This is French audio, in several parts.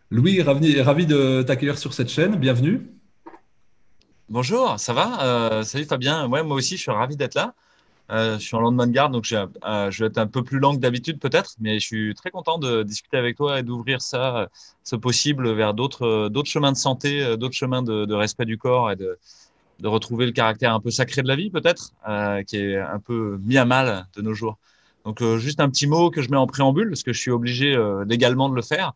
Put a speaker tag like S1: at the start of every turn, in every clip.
S1: Louis, ravi de t'accueillir sur cette chaîne. Bienvenue.
S2: Bonjour, ça va? Salut Fabien. Ouais, moi aussi, je suis ravi d'être là. Je suis en lendemain de garde, donc je vais être un peu plus lent que d'habitude peut-être, mais je suis très content de discuter avec toi et d'ouvrir ça, ce possible, vers d'autres chemins de santé, d'autres chemins de respect du corps et de retrouver le caractère un peu sacré de la vie peut-être, qui est un peu mis à mal de nos jours. Donc juste un petit mot que je mets en préambule, parce que je suis obligé légalement de le faire.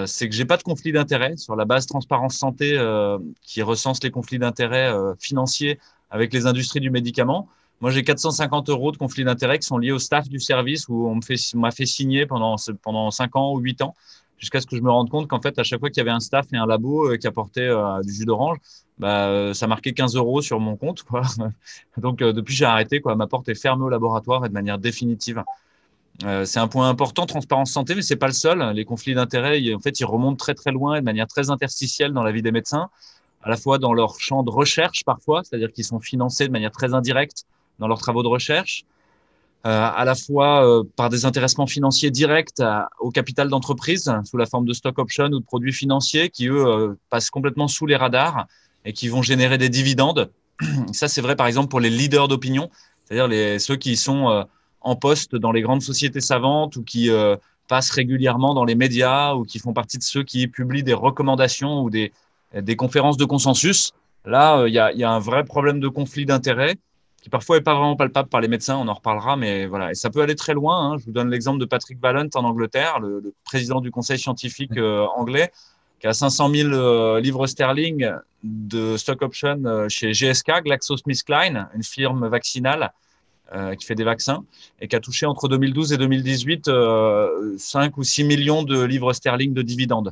S2: C'est que j'ai pas de conflit d'intérêt sur la base Transparence Santé qui recense les conflits d'intérêt financiers avec les industries du médicament. Moi, j'ai 450 euros de conflits d'intérêt qui sont liés au staff du service où on m'a fait signer pendant 5 ans ou 8 ans jusqu'à ce que je me rende compte qu'en fait, à chaque fois qu'il y avait un staff et un labo qui apportait du jus d'orange, ça marquait 15 euros sur mon compte, quoi. Donc, depuis, j'ai arrêté, quoi. Ma porte est fermée au laboratoire et de manière définitive. C'est un point important, transparence santé, mais c'est pas le seul. Les conflits d'intérêts, en fait, ils remontent très très loin et de manière très interstitielle dans la vie des médecins, à la fois dans leur champ de recherche parfois, c'est-à-dire qu'ils sont financés de manière très indirecte dans leurs travaux de recherche, à la fois par des intéressements financiers directs au capital d'entreprise sous la forme de stock options ou de produits financiers qui, eux, passent complètement sous les radars et qui vont générer des dividendes. Ça, c'est vrai, par exemple, pour les leaders d'opinion, c'est-à-dire ceux qui sont en poste dans les grandes sociétés savantes ou qui passent régulièrement dans les médias ou qui font partie de ceux qui publient des recommandations ou des conférences de consensus. Là, il y a un vrai problème de conflit d'intérêts qui parfois n'est pas vraiment palpable par les médecins, on en reparlera, mais voilà. Et ça peut aller très loin, hein. Je vous donne l'exemple de Patrick Ballent en Angleterre, le président du conseil scientifique anglais, qui a 500 000 livres sterling de stock option chez GSK, GlaxoSmithKline, une firme vaccinale qui fait des vaccins, et qui a touché entre 2012 et 2018 5 ou 6 millions de livres sterling de dividendes.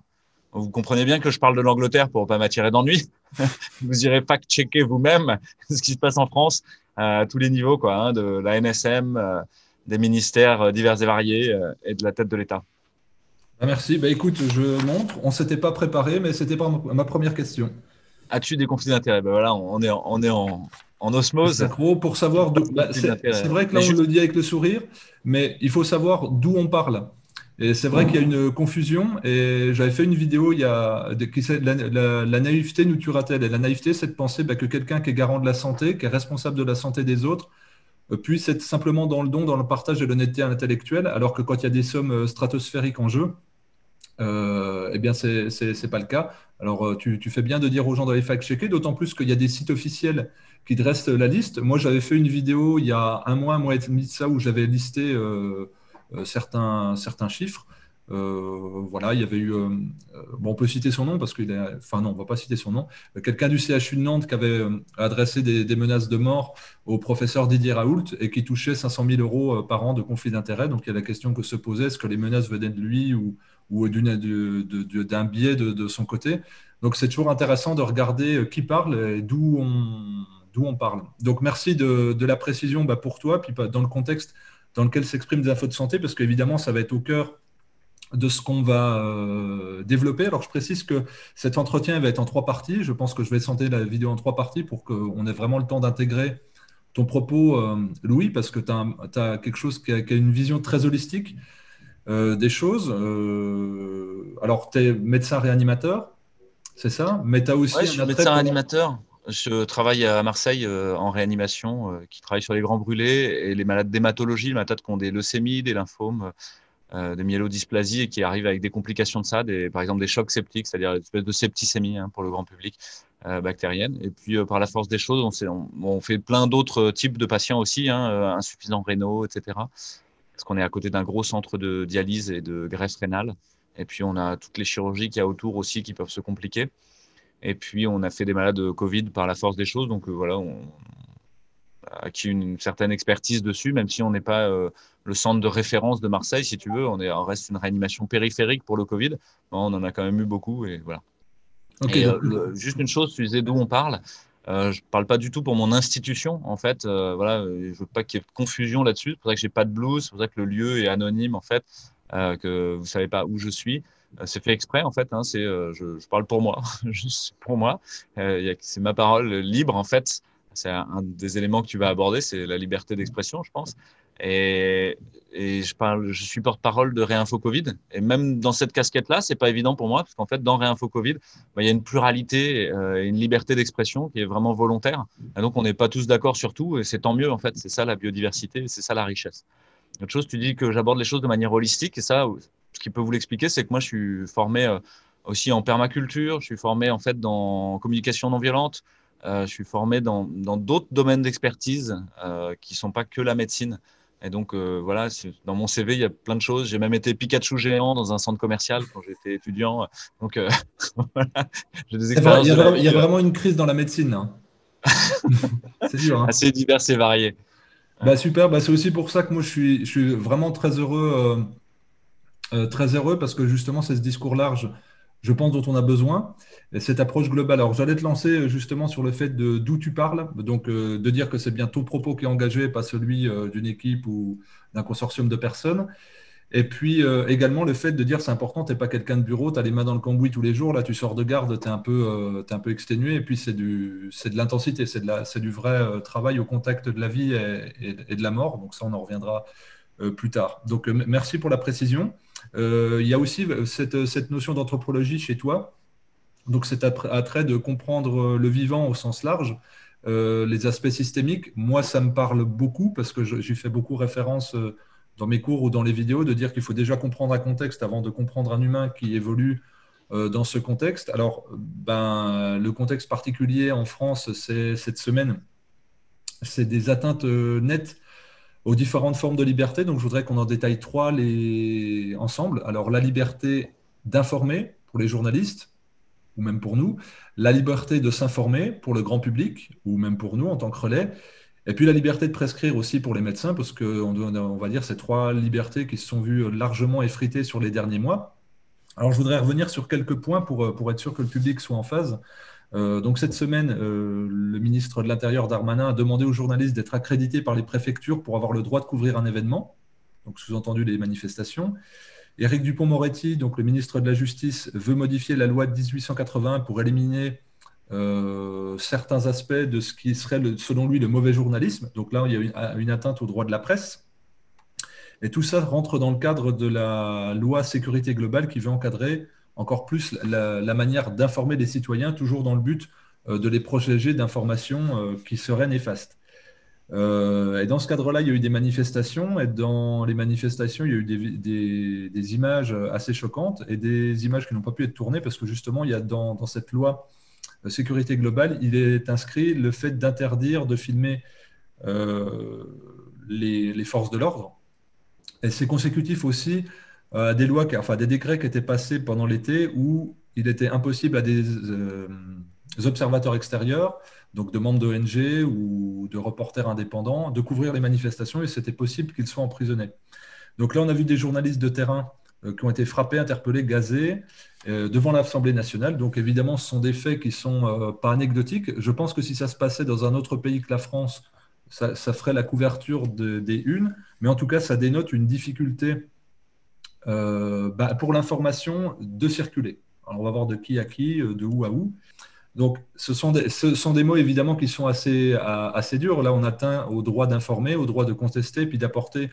S2: Vous comprenez bien que je parle de l'Angleterre pour ne pas m'attirer d'ennui. Vous irez fact-checker vous-même ce qui se passe en France à tous les niveaux, quoi, hein, de la NSM, des ministères divers et variés et de la tête de l'État.
S1: Ah, merci. Écoute, je montre. On ne s'était pas préparé, mais c'était pas ma première question.
S2: As-tu des conflits d'intérêts? Ben voilà, on est en osmose.
S1: Synchro pour
S2: Qui
S1: savoir
S2: passe
S1: d'où.
S2: conflit
S1: C'est
S2: d'intérêts.
S1: vrai que là,
S2: Mais
S1: on le
S2: juste,
S1: dit avec le sourire, mais il faut savoir d'où on parle. Et c'est vrai qu'il y a une confusion. Et j'avais fait une vidéo il y a qui c'est la naïveté nous tuera-t-elle? Et la naïveté, c'est de penser que quelqu'un qui est garant de la santé, qui est responsable de la santé des autres, puisse être simplement dans le don, dans le partage de l'honnêteté intellectuelle, alors que quand il y a des sommes stratosphériques en jeu, eh bien, c'est pas le cas. Alors, tu fais bien de dire aux gens d'aller fact-checker, d'autant plus qu'il y a des sites officiels qui dressent la liste. Moi, j'avais fait une vidéo il y a un mois et demi de ça, où j'avais listé certains chiffres. Voilà, il y avait eu. Bon, on peut citer son nom parce qu'il est. Enfin, non, on va pas citer son nom. Quelqu'un du CHU de Nantes qui avait adressé des menaces de mort au professeur Didier Raoult et qui touchait 500 000 euros par an de conflit d'intérêts. Donc, il y a la question que se posait, est-ce que les menaces venaient de lui ou d'un biais de son côté. Donc c'est toujours intéressant de regarder qui parle et d'où on parle. Donc merci de la précision pour toi, puis dans le contexte dans lequel s'expriment des infos de santé, parce qu'évidemment, ça va être au cœur de ce qu'on va développer. Alors, je précise que cet entretien va être en trois parties. Je pense que je vais scender la vidéo en trois parties pour qu'on ait vraiment le temps d'intégrer ton propos, Louis, parce que tu as, quelque chose qui a une vision très holistique des choses. Alors, tu es médecin réanimateur, c'est ça, mais tu as
S2: ouais,
S1: aussi
S2: je
S1: un
S2: suis
S1: attrait
S2: médecin
S1: pour...
S2: animateur. Je travaille à Marseille en réanimation, qui travaille sur les grands brûlés et les malades d'hématologie, les malades qui ont des leucémies, des lymphomes, des myélodysplasies et qui arrivent avec des complications de ça, par exemple des chocs septiques, c'est-à-dire une espèce de septicémie, hein, pour le grand public bactérienne. Et puis par la force des choses, on fait plein d'autres types de patients aussi, hein, insuffisants rénaux, etc. Parce qu'on est à côté d'un gros centre de dialyse et de greffe rénale. Et puis on a toutes les chirurgies qu'il y a autour aussi qui peuvent se compliquer. Et puis on a fait des malades de Covid par la force des choses. Donc voilà, on a acquis une certaine expertise dessus, même si on n'est pas le centre de référence de Marseille, si tu veux. On reste une réanimation périphérique pour le Covid. On en a quand même eu beaucoup. Et voilà.
S1: Ok,
S2: Et
S1: donc,
S2: juste une chose, tu disais d'où on parle. Je parle pas du tout pour mon institution, en fait. Voilà, je veux pas qu'il y ait de confusion là-dessus. C'est pour ça que j'ai pas de blues. C'est pour ça que le lieu est anonyme, en fait, que vous savez pas où je suis. C'est fait exprès, en fait. Hein, je parle pour moi, juste pour moi. C'est ma parole libre, en fait. C'est un des éléments que tu vas aborder, c'est la liberté d'expression, je pense. Et, et je suis porte-parole de Réinfo Covid. Et même dans cette casquette-là, c'est pas évident pour moi, parce qu'en fait, dans Réinfo Covid, il y a une pluralité et une liberté d'expression qui est vraiment volontaire. Et donc, on n'est pas tous d'accord sur tout, et c'est tant mieux, en fait. C'est ça la biodiversité, c'est ça la richesse. Autre chose, tu dis que j'aborde les choses de manière holistique, et ça, ce qui peut vous l'expliquer, c'est que moi, je suis formé aussi en permaculture, je suis formé en fait dans communication non violente, je suis formé dans d'autres domaines d'expertise qui sont pas que la médecine. Et donc voilà, dans mon CV, il y a plein de choses. J'ai même été Pikachu géant dans un centre commercial quand j'étais étudiant. Donc voilà, j'ai des
S1: C'est vrai,
S2: expériences de la
S1: il y a
S2: vie
S1: vraiment une crise dans la médecine, hein. C'est dur, hein.
S2: assez diverses et variées. Ouais.
S1: Bah, super, bah, c'est aussi pour ça que moi je suis vraiment très heureux parce que justement c'est ce discours large, je pense, dont on a besoin, et cette approche globale. Alors j'allais te lancer justement sur le fait de d'où tu parles, donc de dire que c'est bien ton propos qui est engagé, pas celui d'une équipe ou d'un consortium de personnes. Et puis également le fait de dire c'est important, t'es pas quelqu'un de bureau, tu as les mains dans le cambouis tous les jours, là tu sors de garde, t'es un peu exténué, et puis c'est de l'intensité, c'est du vrai travail au contact de la vie et de la mort, donc ça on en reviendra plus tard. Donc merci pour la précision. Il y a aussi cette notion d'anthropologie chez toi, donc cet attrait de comprendre le vivant au sens large, les aspects systémiques. Moi, ça me parle beaucoup parce que j'y fais beaucoup référence dans mes cours ou dans les vidéos, de dire qu'il faut déjà comprendre un contexte avant de comprendre un humain qui évolue dans ce contexte. Alors, ben, le contexte particulier en France, c'est cette semaine, c'est des atteintes nettes aux différentes formes de liberté. Donc, je voudrais qu'on en détaille trois ensemble. Alors, la liberté d'informer pour les journalistes, ou même pour nous, la liberté de s'informer pour le grand public, ou même pour nous en tant que relais, et puis la liberté de prescrire aussi pour les médecins, parce on va dire ces trois libertés qui se sont vues largement effritées sur les derniers mois. Alors, je voudrais revenir sur quelques points pour être sûr que le public soit en phase. Donc cette semaine, le ministre de l'Intérieur Darmanin a demandé aux journalistes d'être accrédités par les préfectures pour avoir le droit de couvrir un événement, donc sous-entendu les manifestations. Éric Dupond-Moretti, donc le ministre de la Justice, veut modifier la loi de 1881 pour éliminer certains aspects de ce qui serait, selon lui, le mauvais journalisme. Donc là, il y a une atteinte au droit de la presse. Et tout ça rentre dans le cadre de la loi sécurité globale qui veut encadrer encore plus la manière d'informer les citoyens, toujours dans le but de les protéger d'informations qui seraient néfastes. Et dans ce cadre-là, il y a eu des manifestations, et dans les manifestations, il y a eu des images assez choquantes et des images qui n'ont pas pu être tournées parce que justement, il y a dans cette loi sécurité globale, il est inscrit le fait d'interdire de filmer les forces de l'ordre. Et c'est consécutif aussi à des lois, enfin des décrets qui étaient passés pendant l'été où il était impossible à des observateurs extérieurs, donc de membres d'ONG ou de reporters indépendants, de couvrir les manifestations et c'était possible qu'ils soient emprisonnés. Donc là, on a vu des journalistes de terrain qui ont été frappés, interpellés, gazés devant l'Assemblée nationale. Donc évidemment, ce sont des faits qui ne sont pas anecdotiques. Je pense que si ça se passait dans un autre pays que la France, ça ferait la couverture des unes, mais en tout cas, ça dénote une difficulté pour l'information de circuler. Alors, on va voir de qui à qui, de où à où. Donc, ce sont des mots évidemment qui sont assez durs. Là, on atteint au droit d'informer, au droit de contester, puis d'apporter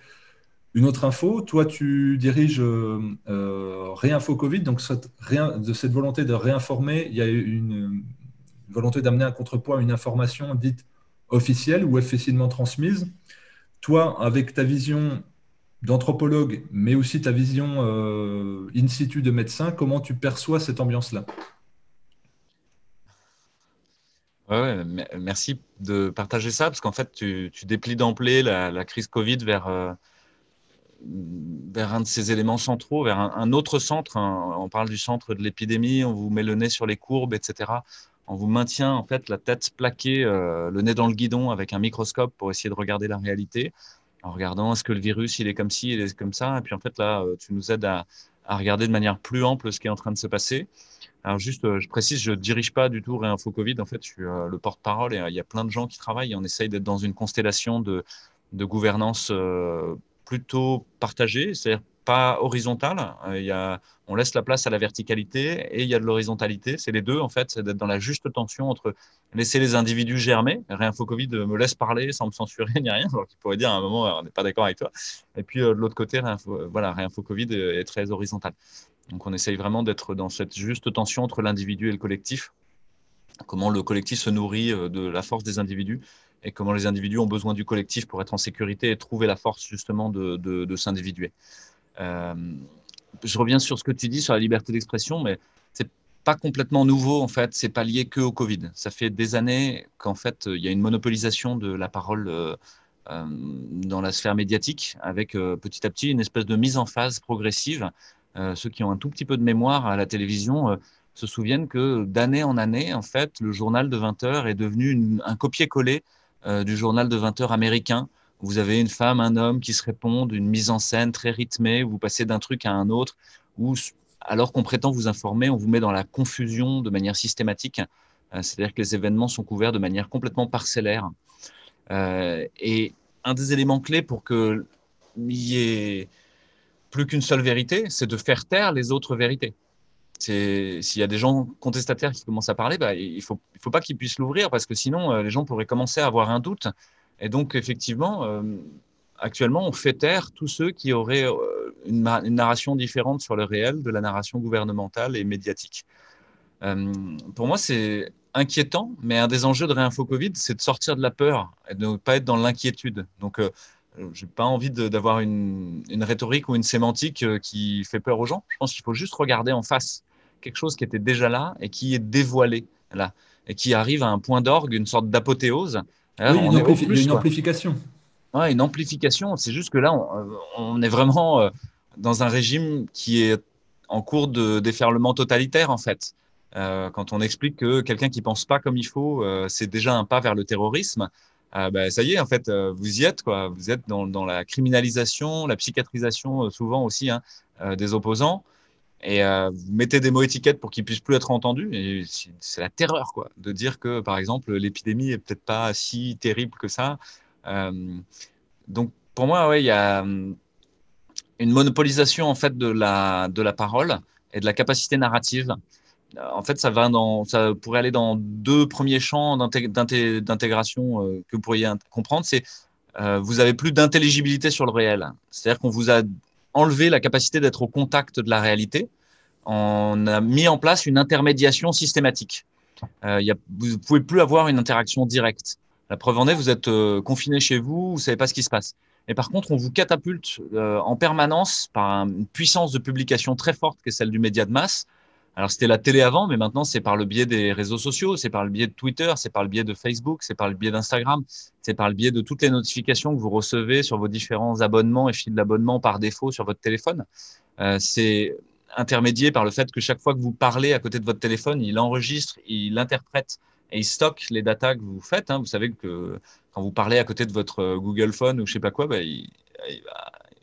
S1: une autre info. Toi, tu diriges Réinfo Covid, donc de cette volonté de réinformer, il y a une volonté d'amener un contrepoids à une information dite officielle ou officiellement transmise. Toi, avec ta vision d'anthropologue, mais aussi ta vision in situ de médecin, comment tu perçois cette ambiance-là?
S2: Merci de partager ça, parce qu'en fait, tu déplies d'emblée la crise Covid vers un de ces éléments centraux, vers un autre centre. On parle du centre de l'épidémie, on vous met le nez sur les courbes, etc. On vous maintient en fait la tête plaquée, le nez dans le guidon avec un microscope pour essayer de regarder la réalité, en regardant est-ce que le virus il est comme ci, il est comme ça. Et puis en fait là, tu nous aides à regarder de manière plus ample ce qui est en train de se passer. Alors juste, je précise, je dirige pas du tout Réinfo Covid. En fait, je suis le porte-parole et il y a plein de gens qui travaillent. Et on essaye d'être dans une constellation de gouvernance plutôt partagée, c'est-à-dire pas horizontale. On laisse la place à la verticalité et il y a de l'horizontalité. C'est les deux, en fait, c'est d'être dans la juste tension entre laisser les individus germer. Réinfo Covid me laisse parler sans me censurer ni rien, alors qu'il pourrait dire à un moment, on n'est pas d'accord avec toi. Et puis, de l'autre côté, Réinfo Covid est très horizontal. Donc, on essaye vraiment d'être dans cette juste tension entre l'individu et le collectif. Comment le collectif se nourrit de la force des individus et comment les individus ont besoin du collectif pour être en sécurité et trouver la force justement de s'individuer. Je reviens sur ce que tu dis sur la liberté d'expression, mais c'est pas complètement nouveau en fait. C'est pas lié que au Covid. Ça fait des années qu'en fait il y a une monopolisation de la parole dans la sphère médiatique, avec petit à petit une espèce de mise en phase progressive. Ceux qui ont un tout petit peu de mémoire à la télévision se souviennent que d'année en année, en fait, le journal de 20 heures est devenu un copier-coller du journal de 20 heures américain. Vous avez une femme, un homme qui se répondent, une mise en scène très rythmée, où vous passez d'un truc à un autre, où alors qu'on prétend vous informer, on vous met dans la confusion de manière systématique. C'est-à-dire que les événements sont couverts de manière complètement parcellaire. Et un des éléments clés pour qu'il y ait plus qu'une seule vérité, c'est de faire taire les autres vérités. S'il y a des gens contestataires qui commencent à parler, il faut pas qu'ils puissent l'ouvrir parce que sinon, les gens pourraient commencer à avoir un doute. Et donc, effectivement, actuellement, on fait taire tous ceux qui auraient une narration différente sur le réel de la narration gouvernementale et médiatique. Pour moi, c'est inquiétant, mais un des enjeux de Réinfo Covid, c'est de sortir de la peur et de ne pas être dans l'inquiétude. Donc, je n'ai pas envie d'avoir une rhétorique ou une sémantique qui fait peur aux gens. Je pense qu'il faut juste regarder en face quelque chose qui était déjà là et qui est dévoilé là et qui arrive à un point d'orgue, une sorte d'apothéose.
S1: Oui,
S2: On est au
S1: il y a
S2: plus,
S1: une
S2: quoi.
S1: amplification.
S2: Ouais, une amplification. C'est juste que là, on est vraiment dans un régime qui est en cours de déferlement totalitaire, en fait. Quand on explique que quelqu'un qui pense pas comme il faut, c'est déjà un pas vers le terrorisme, ça y est, en fait, vous y êtes, quoi. Vous êtes dans la criminalisation, la psychiatrisation, souvent aussi, hein, des opposants. Et vous mettez des mots étiquettes pour qu'ils puissent plus être entendus. Et c'est la terreur, quoi, de dire que, par exemple, l'épidémie est peut-être pas si terrible que ça. Donc, pour moi, ouais, il y a une monopolisation en fait de la parole et de la capacité narrative. En fait, ça pourrait aller dans deux premiers champs d'intégration que vous pourriez comprendre. C'est vous avez plus d'intelligibilité sur le réel. C'est-à-dire qu'on vous a enlevé la capacité d'être au contact de la réalité. On a mis en place une intermédiation systématique. Vous ne pouvez plus avoir une interaction directe. La preuve en est, vous êtes confiné chez vous, vous ne savez pas ce qui se passe. Et par contre, on vous catapulte en permanence par une puissance de publication très forte qui est celle du média de masse. Alors, c'était la télé avant, mais maintenant, c'est par le biais des réseaux sociaux, c'est par le biais de Twitter, c'est par le biais de Facebook, c'est par le biais d'Instagram, c'est par le biais de toutes les notifications que vous recevez sur vos différents abonnements et fils d'abonnement par défaut sur votre téléphone. C'est intermédié par le fait que chaque fois que vous parlez à côté de votre téléphone, il enregistre, il interprète et il stocke les datas que vous faites. Hein. Vous savez que quand vous parlez à côté de votre Google Phone ou je sais pas quoi, il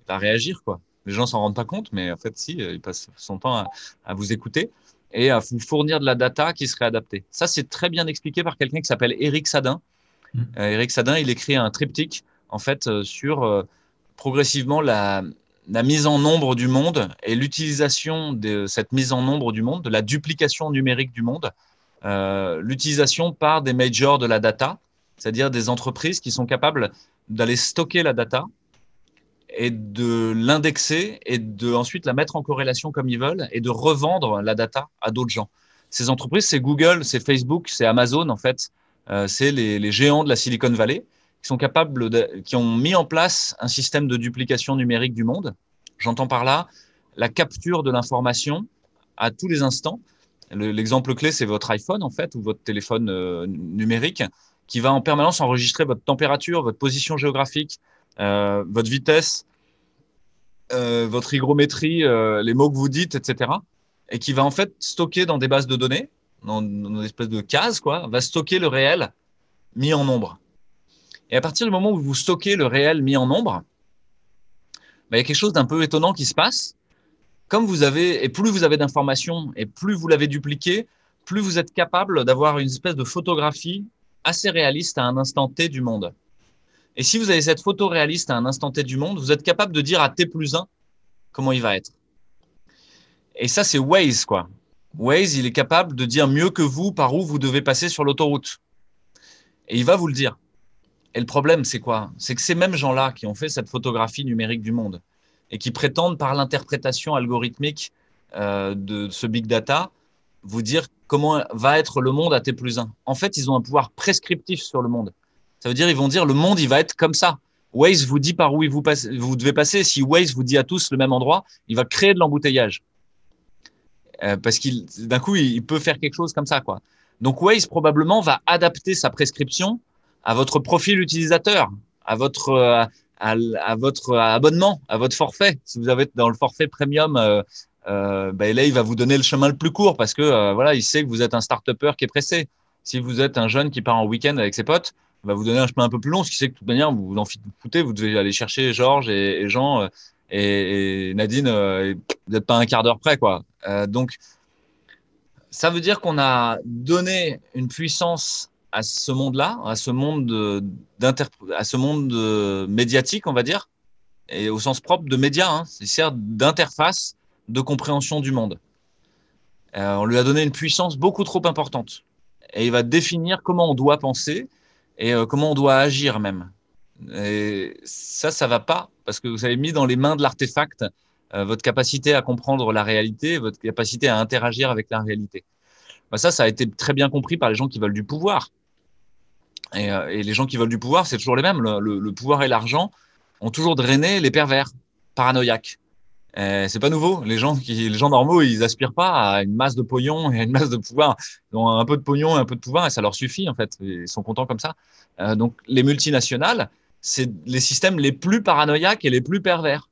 S2: va réagir, quoi. Les gens s'en rendent pas compte, mais en fait, si, il passe son temps à vous écouter et à vous fournir de la data qui serait adaptée. Ça, c'est très bien expliqué par quelqu'un qui s'appelle Éric Sadin. Éric Sadin, il écrit un triptyque, en fait, sur progressivement la mise en nombre du monde et l'utilisation de cette mise en nombre du monde, de la duplication numérique du monde, l'utilisation par des majors de la data, c'est-à-dire des entreprises qui sont capables d'aller stocker la data et de l'indexer et de ensuite la mettre en corrélation comme ils veulent et de revendre la data à d'autres gens. Ces entreprises, c'est Google, c'est Facebook, c'est Amazon en fait, c'est les géants de la Silicon Valley qui sont capables qui ont mis en place un système de duplication numérique du monde. J'entends par là la capture de l'information à tous les instants. L'exemple clé, c'est votre iPhone en fait ou votre téléphone numérique qui va en permanence enregistrer votre température, votre position géographique, votre vitesse, votre hygrométrie, les mots que vous dites, etc. Et qui va en fait stocker dans des bases de données, dans une espèce de case, quoi, va stocker le réel mis en nombre. Et à partir du moment où vous stockez le réel mis en nombre, il y a quelque chose d'un peu étonnant qui se passe. Comme vous avez, et plus vous avez d'informations et plus vous l'avez dupliqué, plus vous êtes capable d'avoir une espèce de photographie assez réaliste à un instant T du monde. Et si vous avez cette photo réaliste à un instant T du monde, vous êtes capable de dire à T plus 1 comment il va être. Et ça, c'est Waze, quoi. Waze, il est capable de dire mieux que vous par où vous devez passer sur l'autoroute. Et il va vous le dire. Et le problème, c'est quoi? C'est que ces mêmes gens-là qui ont fait cette photographie numérique du monde et qui prétendent par l'interprétation algorithmique de ce big data vous dire comment va être le monde à T plus 1. En fait, ils ont un pouvoir prescriptif sur le monde. Ça veut dire ils vont dire le monde, il va être comme ça. Waze vous dit par où vous devez passer. Si Waze vous dit à tous le même endroit, il va créer de l'embouteillage. Parce qu'il d'un coup, il peut faire quelque chose comme ça, quoi. Donc Waze probablement va adapter sa prescription à votre profil utilisateur, à votre abonnement, à votre forfait. Si vous avez dans le forfait premium, là, il va vous donner le chemin le plus court parce que voilà, il sait que vous êtes un start-upper qui est pressé. Si vous êtes un jeune qui part en week-end avec ses potes, il va vous donner un chemin un peu plus long, parce qu'il sait que de toute manière, vous vous en foutez, vous devez aller chercher Georges et Jean et Nadine, vous n'êtes pas un quart d'heure près, quoi. Donc, ça veut dire qu'on a donné une puissance à ce monde-là, à ce monde médiatique, on va dire, et au sens propre de média, hein, c'est sert d'interface de compréhension du monde. On lui a donné une puissance beaucoup trop importante. Et il va définir comment on doit penser et comment on doit agir même. Et ça va pas, parce que vous avez mis dans les mains de l'artefact votre capacité à comprendre la réalité, votre capacité à interagir avec la réalité. Ça a été très bien compris par les gens qui veulent du pouvoir. Et les gens qui veulent du pouvoir, c'est toujours les mêmes. Le pouvoir et l'argent ont toujours drainé les pervers, paranoïaques. C'est pas nouveau. Les gens normaux, ils aspirent pas à une masse de pognon et à une masse de pouvoir. Ils ont un peu de pognon et un peu de pouvoir et ça leur suffit, en fait. Ils sont contents comme ça. Donc, les multinationales, c'est les systèmes les plus paranoïaques et les plus pervers.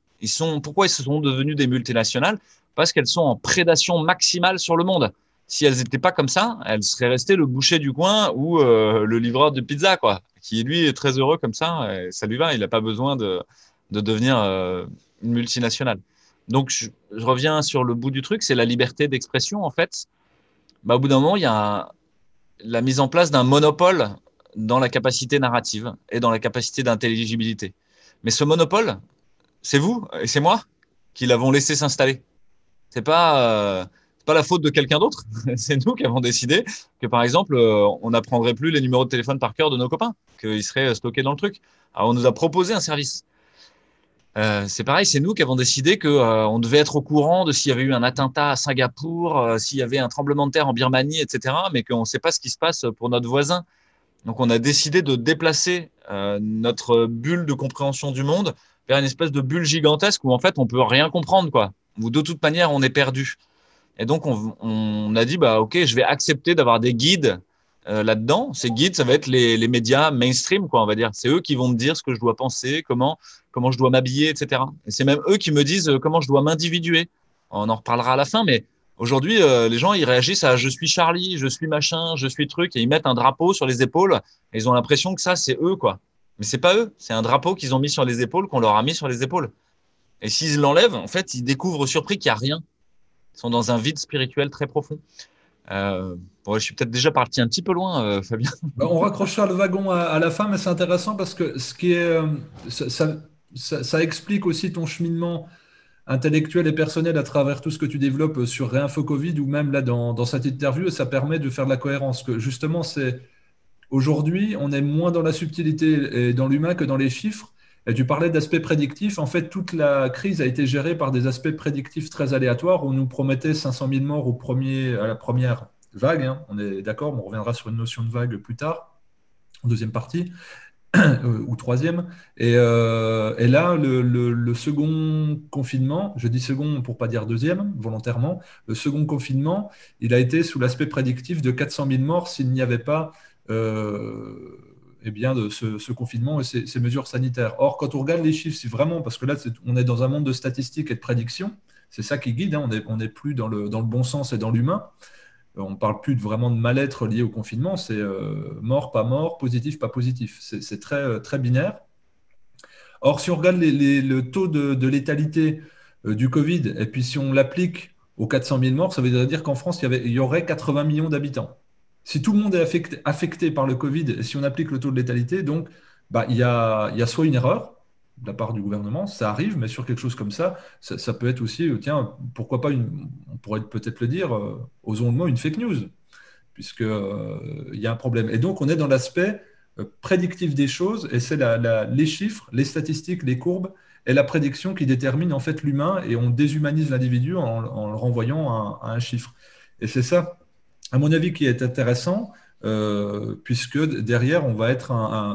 S2: Pourquoi ils sont devenus des multinationales? Parce qu'elles sont en prédation maximale sur le monde. Si elles n'étaient pas comme ça, elles seraient restées le boucher du coin ou le livreur de pizza, quoi, qui lui est très heureux comme ça. Et ça lui va, il n'a pas besoin de devenir une multinationale. Donc, je reviens sur le bout du truc, c'est la liberté d'expression, en fait. Au bout d'un moment, il y a la mise en place d'un monopole dans la capacité narrative et dans la capacité d'intelligibilité. Mais ce monopole, c'est vous et c'est moi qui l'avons laissé s'installer. C'est pas la faute de quelqu'un d'autre. C'est nous qui avons décidé que, par exemple, on n'apprendrait plus les numéros de téléphone par cœur de nos copains, qu'ils seraient stockés dans le truc. Alors, on nous a proposé un service. C'est pareil, c'est nous qui avons décidé que on devait être au courant de s'il y avait eu un attentat à Singapour, s'il y avait un tremblement de terre en Birmanie, etc., mais qu'on ne sait pas ce qui se passe pour notre voisin. Donc, on a décidé de déplacer notre bulle de compréhension du monde vers une espèce de bulle gigantesque où, en fait, on peut rien comprendre, quoi. Où, de toute manière, on est perdu. Et donc, on a dit, OK, je vais accepter d'avoir des guides là-dedans. Ces guides, ça va être les médias mainstream, quoi, on va dire. C'est eux qui vont me dire ce que je dois penser, comment je dois m'habiller, etc. Et c'est même eux qui me disent comment je dois m'individuer. On en reparlera à la fin, mais aujourd'hui, les gens, ils réagissent à je suis Charlie, je suis machin, je suis truc, et ils mettent un drapeau sur les épaules, et ils ont l'impression que ça, c'est eux, quoi. Mais c'est pas eux, c'est un drapeau qu'ils ont mis sur les épaules, qu'on leur a mis sur les épaules. Et s'ils l'enlèvent, en fait, ils découvrent surpris qu'il n'y a rien. Ils sont dans un vide spirituel très profond. Je suis peut-être déjà parti un petit peu loin, Fabien.
S1: On raccrochera le wagon à la fin, mais c'est intéressant parce que ce qui est, ça explique aussi ton cheminement intellectuel et personnel à travers tout ce que tu développes sur Réinfo Covid ou même là dans cette interview, et ça permet de faire de la cohérence. Que justement, c'est aujourd'hui, on est moins dans la subtilité et dans l'humain que dans les chiffres. Et tu parlais d'aspects prédictifs. En fait, toute la crise a été gérée par des aspects prédictifs très aléatoires. On nous promettait 500 000 morts à la première vague, hein. On est d'accord, on reviendra sur une notion de vague plus tard, en deuxième partie, ou troisième. Et là, le second confinement, je dis second pour pas dire deuxième, volontairement, le second confinement, il a été sous l'aspect prédictif de 400 000 morts s'il n'y avait pas de ce confinement et ces mesures sanitaires. Or, quand on regarde les chiffres, c'est vraiment, parce que là, on est dans un monde de statistiques et de prédictions, c'est ça qui guide, hein, on n'est plus dans le bon sens et dans l'humain. On ne parle plus vraiment de mal-être lié au confinement, c'est mort, pas mort, positif, pas positif. C'est très, très binaire. Or, si on regarde le taux de létalité du Covid, et puis si on l'applique aux 400 000 morts, ça veut dire qu'en France, il y aurait 80 millions d'habitants. Si tout le monde est affecté par le Covid, et si on applique le taux de létalité, donc il y a soit une erreur de la part du gouvernement, ça arrive, mais sur quelque chose comme ça peut être aussi, tiens, pourquoi pas on pourrait peut-être le dire, osons le mot, une fake news, puisque il y a un problème. Et donc, on est dans l'aspect prédictif des choses, et c'est les chiffres, les statistiques, les courbes, et la prédiction qui détermine en fait l'humain, et on déshumanise l'individu en le renvoyant à un chiffre. Et c'est ça, à mon avis, qui est intéressant, puisque derrière, on va être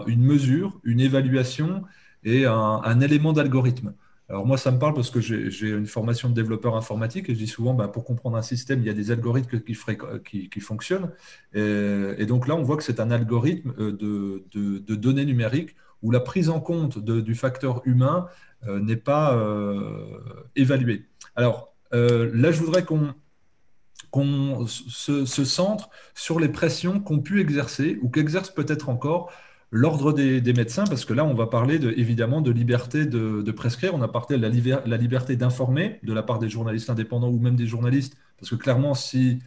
S1: une mesure, une évaluation et un élément d'algorithme. Alors moi, ça me parle parce que j'ai une formation de développeur informatique et je dis souvent, pour comprendre un système, il y a des algorithmes qui fonctionnent. Et donc là, on voit que c'est un algorithme de données numériques où la prise en compte du facteur humain n'est pas évaluée. Alors là, je voudrais qu'on se centre sur les pressions qu'ont pu exercer ou qu'exerce peut-être encore l'ordre des médecins, parce que là, on va parler évidemment de liberté de prescrire, on a parlé de la liberté d'informer de la part des journalistes indépendants ou même des journalistes, parce que clairement, si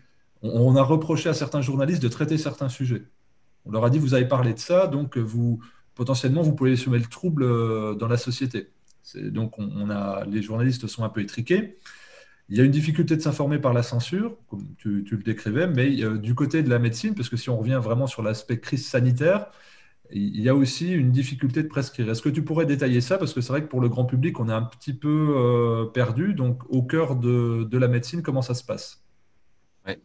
S1: on a reproché à certains journalistes de traiter certains sujets, on leur a dit, vous avez parlé de ça, donc potentiellement, vous pouvez semer le trouble dans la société. Donc, les journalistes sont un peu étriqués. Il y a une difficulté de s'informer par la censure, comme tu le décrivais, mais du côté de la médecine, parce que si on revient vraiment sur l'aspect crise sanitaire, il y a aussi une difficulté de prescrire. Est-ce que tu pourrais détailler ça? Parce que c'est vrai que pour le grand public, on est un petit peu perdu. Donc, au cœur de la médecine, comment ça se passe?
S2: Ouais.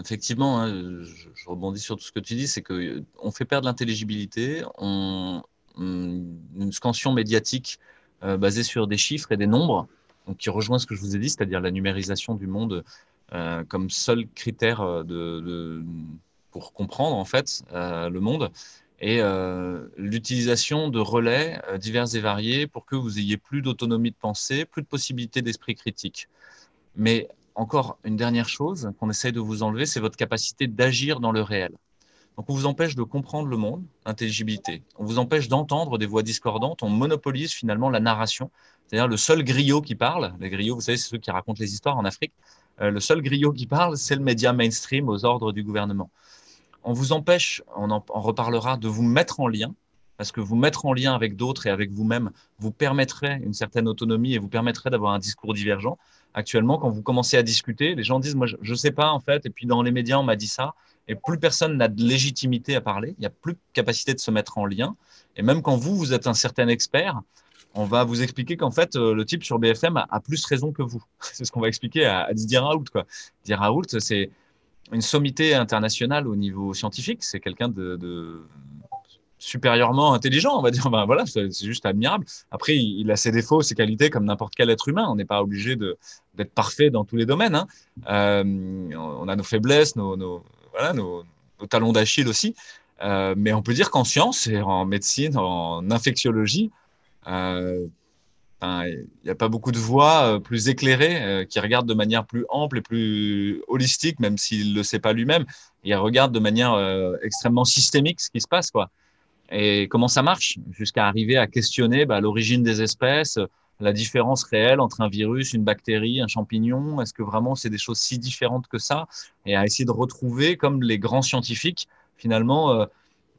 S2: Effectivement, hein, je rebondis sur tout ce que tu dis, c'est qu'on fait perdre l'intelligibilité, une scansion médiatique basée sur des chiffres et des nombres, donc qui rejoint ce que je vous ai dit, c'est-à-dire la numérisation du monde comme seul critère pour comprendre en fait le monde, et l'utilisation de relais divers et variés pour que vous ayez plus d'autonomie de pensée, plus de possibilité d'esprit critique. Mais encore une dernière chose qu'on essaye de vous enlever, c'est votre capacité d'agir dans le réel. Donc, on vous empêche de comprendre le monde, l'intelligibilité. On vous empêche d'entendre des voix discordantes. On monopolise finalement la narration. C'est-à-dire le seul griot qui parle, les griots, vous savez, c'est ceux qui racontent les histoires en Afrique. Le seul griot qui parle, c'est le média mainstream aux ordres du gouvernement. On vous empêche, on en reparlera, de vous mettre en lien, parce que vous mettre en lien avec d'autres et avec vous-même vous permettrait une certaine autonomie et vous permettrait d'avoir un discours divergent. Actuellement, quand vous commencez à discuter, les gens disent, moi, je ne sais pas, en fait, et puis dans les médias, on m'a dit ça, et plus personne n'a de légitimité à parler, il n'y a plus de capacité de se mettre en lien, et même quand vous êtes un certain expert, on va vous expliquer qu'en fait, le type sur BFM a plus raison que vous. C'est ce qu'on va expliquer à Didier Raoult, quoi. Didier Raoult, c'est une sommité internationale au niveau scientifique, c'est quelqu'un de supérieurement intelligent, on va dire. Ben voilà, c'est juste admirable. Après, il a ses défauts, ses qualités comme n'importe quel être humain. On n'est pas obligé d'être parfait dans tous les domaines, hein. On a nos faiblesses, voilà, nos talons d'Achille aussi. Mais on peut dire qu'en sciences et en médecine, en infectiologie, il n'y a pas beaucoup de voix plus éclairées qui regardent de manière plus ample et plus holistique, même s'il ne le sait pas lui-même. Il regarde de manière extrêmement systémique ce qui se passe, quoi. Et comment ça marche, jusqu'à arriver à questionner l'origine des espèces, la différence réelle entre un virus, une bactérie, un champignon. Est-ce que vraiment c'est des choses si différentes que ça? Et à essayer de retrouver, comme les grands scientifiques, finalement,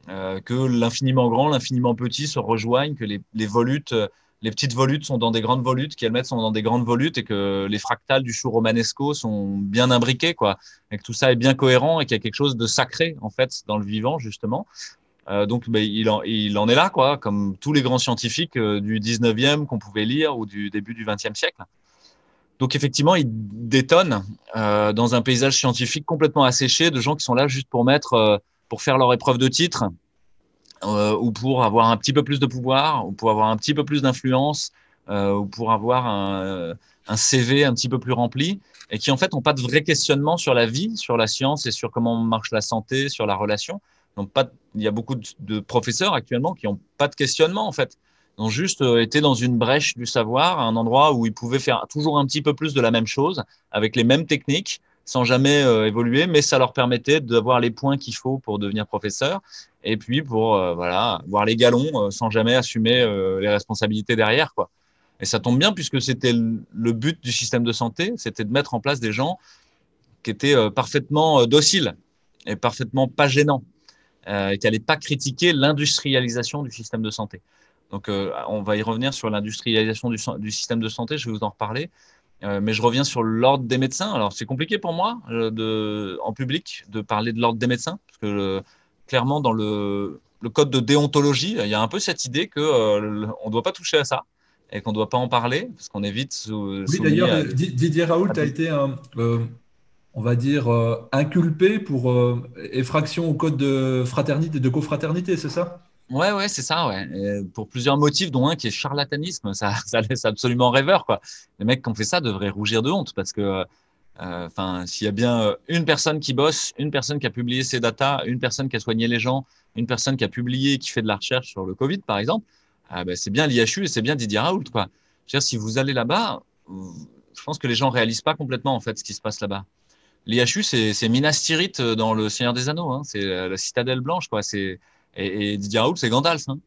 S2: que l'infiniment grand, l'infiniment petit se rejoignent, que les volutes, les petites volutes sont dans des grandes volutes, qu'elles mettent sont dans des grandes volutes, et que les fractales du chou romanesco sont bien imbriqués, quoi, et que tout ça est bien cohérent et qu'il y a quelque chose de sacré en fait dans le vivant, justement. Donc, il en est là, quoi, comme tous les grands scientifiques du 19e qu'on pouvait lire ou du début du 20e siècle. Donc, effectivement, il détonne dans un paysage scientifique complètement asséché de gens qui sont là juste pour faire leur épreuve de titre, ou pour avoir un petit peu plus de pouvoir, ou pour avoir un petit peu plus d'influence, ou pour avoir un CV un petit peu plus rempli, et qui en fait n'ont pas de vrai questionnement sur la vie, sur la science et sur comment marche la santé, sur la relation. Donc il y a beaucoup de professeurs actuellement qui n'ont pas de questionnement en fait. Ils ont juste été dans une brèche du savoir, à un endroit où ils pouvaient faire toujours un petit peu plus de la même chose, avec les mêmes techniques, sans jamais évoluer, mais ça leur permettait d'avoir les points qu'il faut pour devenir professeur, et puis pour voilà, voir les galons sans jamais assumer les responsabilités derrière, quoi. Et ça tombe bien puisque c'était le but du système de santé, c'était de mettre en place des gens qui étaient parfaitement dociles et parfaitement pas gênants. et qui n'allait pas critiquer l'industrialisation du système de santé. Donc, on va y revenir sur l'industrialisation du système de santé, je vais vous en reparler. Mais je reviens sur l'ordre des médecins. Alors, c'est compliqué pour moi en public de parler de l'ordre des médecins, parce que clairement, dans le code de déontologie, il y a un peu cette idée qu'on ne doit pas toucher à ça et qu'on ne doit pas en parler, parce qu'on est vite
S1: Oui,
S2: soumis
S1: d'ailleurs,
S2: à
S1: Didier Raoult a été, on va dire, inculpé pour effraction au code de fraternité, de cofraternité, c'est ça?
S2: Ouais, ouais, c'est ça, ouais. Et pour plusieurs motifs, dont un qui est charlatanisme, ça laisse absolument rêveur, quoi. Les mecs qui ont fait ça devraient rougir de honte, parce que, enfin, s'il y a bien une personne qui bosse, une personne qui a publié ses datas, une personne qui a soigné les gens, une personne qui a publié, qui fait de la recherche sur le Covid, par exemple, ben, c'est bien l'IHU et c'est bien Didier Raoult, quoi. Je veux dire, si vous allez là-bas, je pense que les gens réalisent pas complètement, en fait, ce qui se passe là-bas. L'IHU, c'est Minas Tirith dans Le Seigneur des Anneaux, hein. C'est la citadelle blanche, quoi. Et Didier Raoult, c'est Gandalf, hein.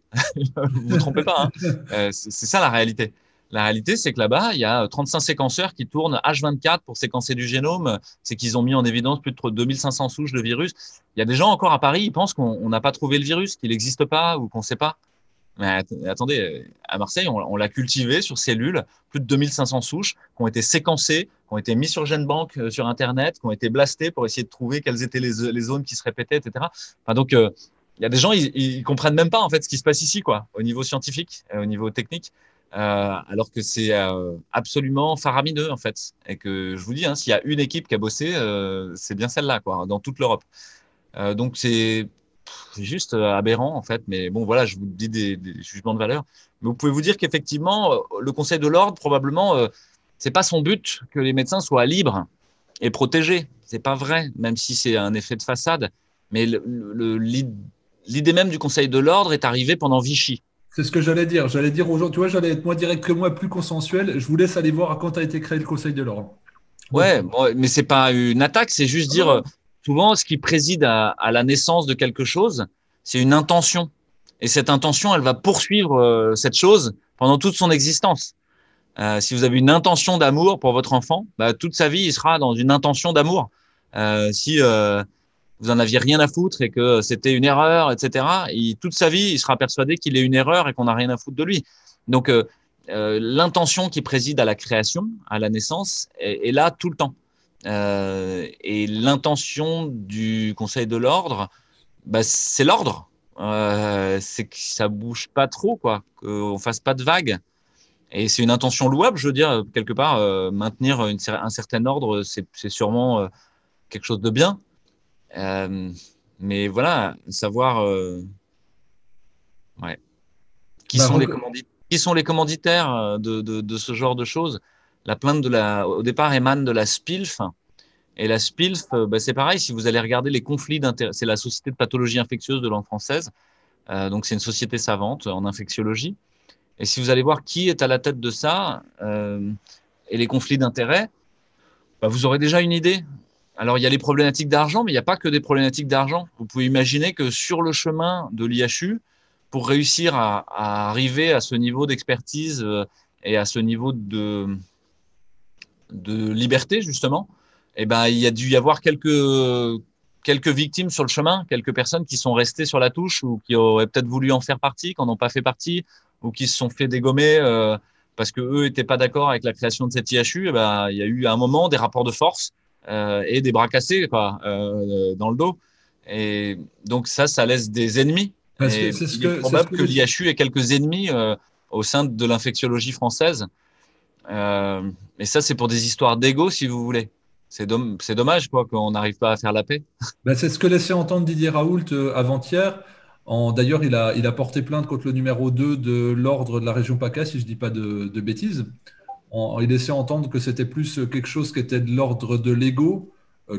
S2: Vous vous trompez pas, hein. C'est ça la réalité. La réalité, c'est que là-bas, il y a 35 séquenceurs qui tournent H24 pour séquencer du génome. C'est qu'ils ont mis en évidence plus de 2500 souches de virus. Il y a des gens encore à Paris, ils pensent qu'on n'a pas trouvé le virus, qu'il n'existe pas ou qu'on ne sait pas. Mais attendez, à Marseille, on l'a cultivé sur cellules, plus de 2500 souches qui ont été séquencées, qui ont été mises sur GenBank sur Internet, qui ont été blastées pour essayer de trouver quelles étaient les zones qui se répétaient, etc. Enfin, donc, il y a des gens, ils comprennent même pas en fait ce qui se passe ici, quoi, au niveau scientifique, au niveau technique, alors que c'est absolument faramineux en fait. Et que je vous dis, hein, s'il y a une équipe qui a bossé, c'est bien celle-là, quoi, dans toute l'Europe. Donc c'est juste aberrant en fait, mais bon voilà, je vous dis des jugements de valeur. Mais vous pouvez vous dire qu'effectivement, le Conseil de l'ordre probablement, c'est pas son but que les médecins soient libres et protégés. C'est pas vrai, même si c'est un effet de façade. Mais l'idée même du Conseil de l'ordre est arrivée pendant Vichy.
S1: C'est ce que j'allais dire. J'allais dire aux gens, tu vois, j'allais être moins direct que moi, plus consensuel. Je vous laisse aller voir à quand a été créé le Conseil de l'ordre. Donc,
S2: Ouais, bon, mais c'est pas une attaque, c'est juste
S1: ah
S2: dire
S1: non,
S2: souvent ce qui préside à la naissance de quelque chose, c'est une intention. Et cette intention, elle va poursuivre cette chose pendant toute son existence. Si vous avez une intention d'amour pour votre enfant, bah, toute sa vie, il sera dans une intention d'amour. Si vous en aviez rien à foutre et que c'était une erreur, etc., toute sa vie, il sera persuadé qu'il est une erreur et qu'on n'a rien à foutre de lui. Donc, l'intention qui préside à la création, à la naissance, est là tout le temps. Et l'intention du Conseil de l'ordre, bah, c'est l'ordre. C'est que ça bouge pas trop, quoi, qu'on fasse pas de vagues. Et c'est une intention louable, je veux dire, quelque part, maintenir un certain ordre, c'est sûrement quelque chose de bien. Euh, mais voilà, savoir ouais,
S1: bah,
S2: qui sont les commanditaires de ce genre de choses. La plainte au départ émane de la SPILF. Et la SPILF, bah, c'est pareil, si vous allez regarder les conflits d'intérêts, c'est la Société de pathologie infectieuse de langue française. Donc, c'est une société savante en infectiologie. Et si vous allez voir qui est à la tête de ça et les conflits d'intérêts, bah, vous aurez déjà une idée. Alors, il y a les problématiques d'argent, mais il n'y a pas que des problématiques d'argent. Vous pouvez imaginer que sur le chemin de l'IHU, pour réussir à arriver à ce niveau d'expertise et à ce niveau de liberté, justement, eh ben, il y a dû y avoir quelques victimes sur le chemin, quelques personnes qui sont restées sur la touche ou qui auraient peut-être voulu en faire partie, qui n'en ont pas fait partie, ou qui se sont fait dégommer parce que eux n'étaient pas d'accord avec la création de cette IHU. Eh ben, il y a eu à un moment des rapports de force et des bras cassés quoi, dans le dos. Et donc ça laisse des ennemis.
S1: parce que
S2: Et il est
S1: c'est ce
S2: probable
S1: que
S2: que l'IHU ait quelques ennemis au sein de l'infectiologie française. Mais ça, c'est pour des histoires d'ego, si vous voulez. C'est dommage quoi, qu'on n'arrive pas à faire la paix.
S1: bah, c'est ce que laissait entendre Didier Raoult avant-hier. D'ailleurs, il a porté plainte contre le numéro 2 de l'ordre de la région PACA, si je ne dis pas de bêtises. Il laissait entendre que c'était plus quelque chose qui était de l'ordre de l'ego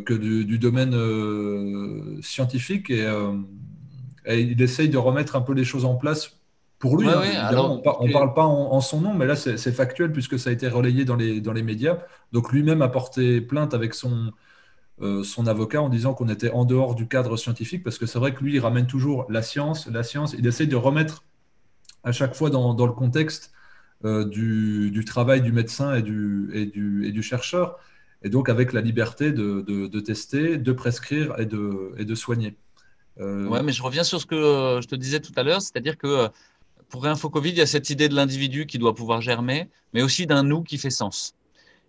S1: que du domaine scientifique. Et il essaye de remettre un peu les choses en place pour lui,
S2: Ouais,
S1: hein.
S2: ouais.
S1: Évidemment,
S2: Alors,
S1: on ne parle pas en son nom, mais là, c'est factuel puisque ça a été relayé dans les médias. Donc lui-même a porté plainte avec son avocat en disant qu'on était en dehors du cadre scientifique, parce que c'est vrai que lui, il ramène toujours la science, la science. Il essaye de remettre à chaque fois dans le contexte du travail du médecin et du chercheur, et donc avec la liberté de tester, de prescrire et de soigner.
S2: Ouais, mais je reviens sur ce que je te disais tout à l'heure, c'est-à-dire que pour Réinfo Covid, il y a cette idée de l'individu qui doit pouvoir germer, mais aussi d'un nous qui fait sens.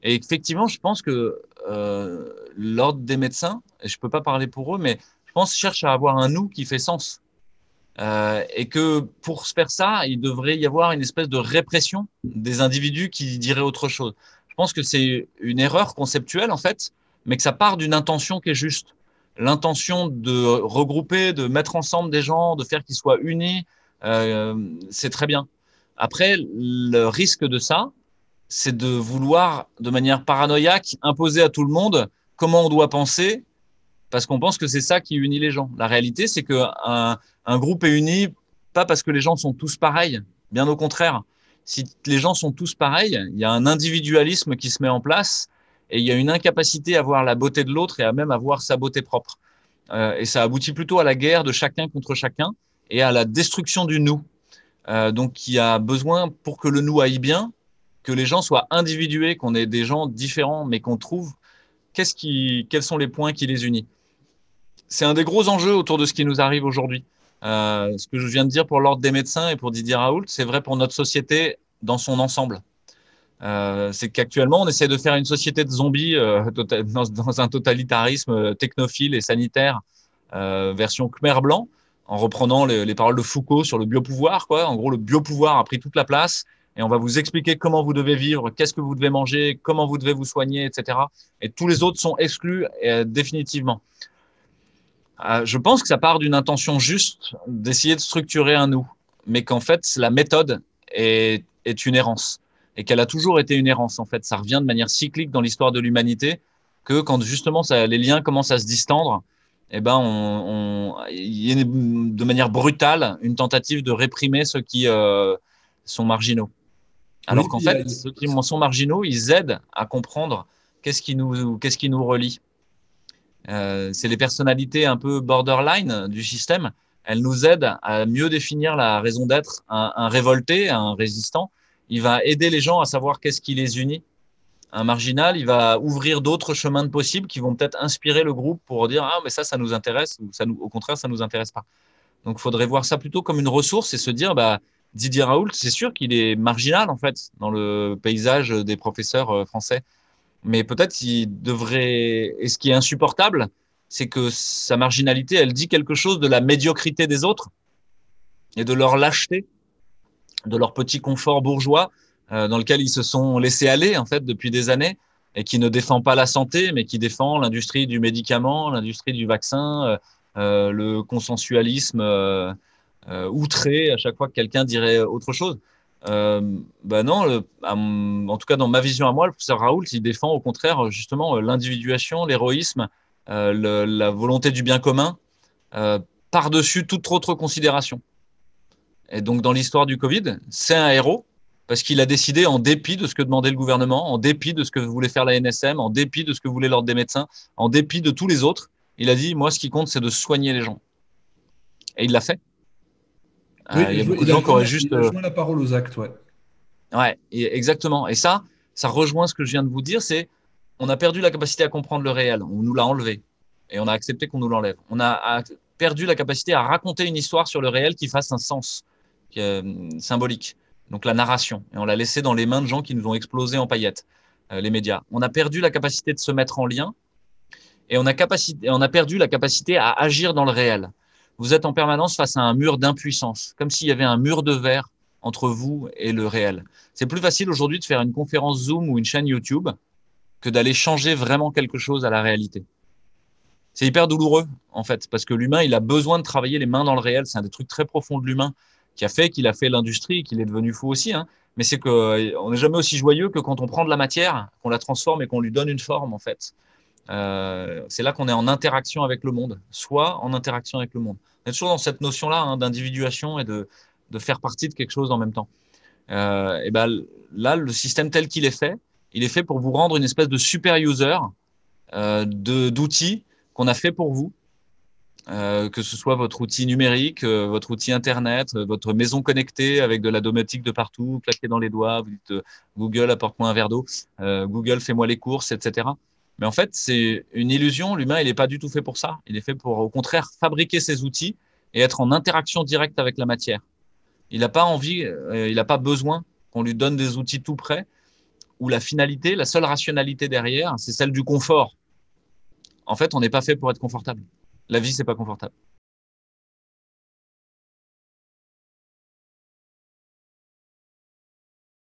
S2: Et effectivement, je pense que l'ordre des médecins, et je peux pas parler pour eux, mais je pense cherche à avoir un nous qui fait sens. Et que pour faire ça, il devrait y avoir une espèce de répression des individus qui diraient autre chose. Je pense que c'est une erreur conceptuelle en fait, mais que ça part d'une intention qui est juste. L'intention de regrouper, de mettre ensemble des gens, de faire qu'ils soient unis, c'est très bien. Après, le risque de ça, c'est de vouloir, de manière paranoïaque, imposer à tout le monde comment on doit penser parce qu'on pense que c'est ça qui unit les gens. La réalité, c'est qu'un groupe est uni pas parce que les gens sont tous pareils, bien au contraire. Si les gens sont tous pareils, il y a un individualisme qui se met en place et il y a une incapacité à voir la beauté de l'autre et à même à voir sa beauté propre. Et ça aboutit plutôt à la guerre de chacun contre chacun et à la destruction du nous. Donc il y a besoin, pour que le nous aille bien, que les gens soient individués, qu'on ait des gens différents, mais qu'on trouve quels sont les points qui les unissent. C'est un des gros enjeux autour de ce qui nous arrive aujourd'hui. Ce que je viens de dire pour l'ordre des médecins et pour Didier Raoult, c'est vrai pour notre société dans son ensemble. C'est qu'actuellement, on essaie de faire une société de zombies dans un totalitarisme technophile et sanitaire, version Khmer blanc, en reprenant les paroles de Foucault sur le biopouvoir, quoi. En gros, le biopouvoir a pris toute la place et on va vous expliquer comment vous devez vivre, qu'est-ce que vous devez manger, comment vous devez vous soigner, etc. Et tous les autres sont exclus définitivement. Je pense que ça part d'une intention juste d'essayer de structurer un nous, mais qu'en fait, la méthode est une errance et qu'elle a toujours été une errance. En fait, ça revient de manière cyclique dans l'histoire de l'humanité que quand justement les liens commencent à se distendre, eh ben, il y a de manière brutale une tentative de réprimer ceux qui sont marginaux.
S1: Oui,
S2: Alors qu'en
S1: puis
S2: fait, ceux qui sont marginaux, ils aident à comprendre qu'est-ce qui nous relie. C'est les personnalités un peu borderline du système. Elles nous aident à mieux définir la raison d'être. Un révolté, un résistant, il va aider les gens à savoir qu'est-ce qui les unit. Un marginal, il va ouvrir d'autres chemins de possibles qui vont peut-être inspirer le groupe pour dire ah mais ça nous intéresse ou au contraire ça nous intéresse pas. Donc il faudrait voir ça plutôt comme une ressource et se dire bah Didier Raoult, c'est sûr qu'il est marginal en fait dans le paysage des professeurs français. Mais peut-être qu'il devrait. Et ce qui est insupportable, c'est que sa marginalité, elle dit quelque chose de la médiocrité des autres et de leur lâcheté, de leur petit confort bourgeois dans lequel ils se sont laissés aller en fait depuis des années et qui ne défend pas la santé, mais qui défend l'industrie du médicament, l'industrie du vaccin, le consensualisme outré à chaque fois que quelqu'un dirait autre chose. Ben non, en tout cas dans ma vision à moi, le professeur Raoult, il défend au contraire justement l'individuation, l'héroïsme, la volonté du bien commun par-dessus toute autre considération. Et donc dans l'histoire du Covid, c'est un héros parce qu'il a décidé en dépit de ce que demandait le gouvernement, en dépit de ce que voulait faire la NSM, en dépit de ce que voulait l'ordre des médecins, en dépit de tous les autres, il a dit moi ce qui compte c'est de soigner les gens. Et il l'a fait.
S1: oui,
S2: Il y a beaucoup de gens qui auraient juste
S1: il a joint la parole aux actes, ouais.
S2: ouais, exactement. Et ça rejoint ce que je viens de vous dire, c'est on a perdu la capacité à comprendre le réel, on nous l'a enlevé et on a accepté qu'on nous l'enlève. On a perdu la capacité à raconter une histoire sur le réel qui fasse un sens symbolique, donc la narration. Et on l'a laissé dans les mains de gens qui nous ont explosé en paillettes, les médias. On a perdu la capacité de se mettre en lien et on a perdu la capacité à agir dans le réel. Vous êtes en permanence face à un mur d'impuissance, comme s'il y avait un mur de verre entre vous et le réel. C'est plus facile aujourd'hui de faire une conférence Zoom ou une chaîne YouTube que d'aller changer vraiment quelque chose à la réalité. C'est hyper douloureux, en fait, parce que l'humain, il a besoin de travailler les mains dans le réel. C'est un des trucs très profonds de l'humain qui a fait qu'il a fait l'industrie, qu'il est devenu fou aussi. Hein. Mais c'est qu'on n'est jamais aussi joyeux que quand on prend de la matière, qu'on la transforme et qu'on lui donne une forme, en fait. C'est là qu'on est en interaction avec le monde, soit en interaction avec le monde. On est toujours dans cette notion-là hein, d'individuation et de faire partie de quelque chose en même temps. Et ben là, le système tel qu'il est fait, il est fait pour vous rendre une espèce de super user d'outils qu'on a fait pour vous, que ce soit votre outil numérique, votre outil internet, votre maison connectée avec de la domotique de partout, claquée dans les doigts. Vous dites Google apporte-moi un verre d'eau, Google fais-moi les courses, etc. Mais en fait, c'est une illusion. L'humain, il n'est pas du tout fait pour ça. Il est fait pour, au contraire, fabriquer ses outils et être en interaction directe avec la matière. Il n'a pas envie, il n'a pas besoin qu'on lui donne des outils tout prêts où la finalité, la seule rationalité derrière, c'est celle du confort. En fait, on n'est pas fait pour être confortable. La vie, c'est pas confortable.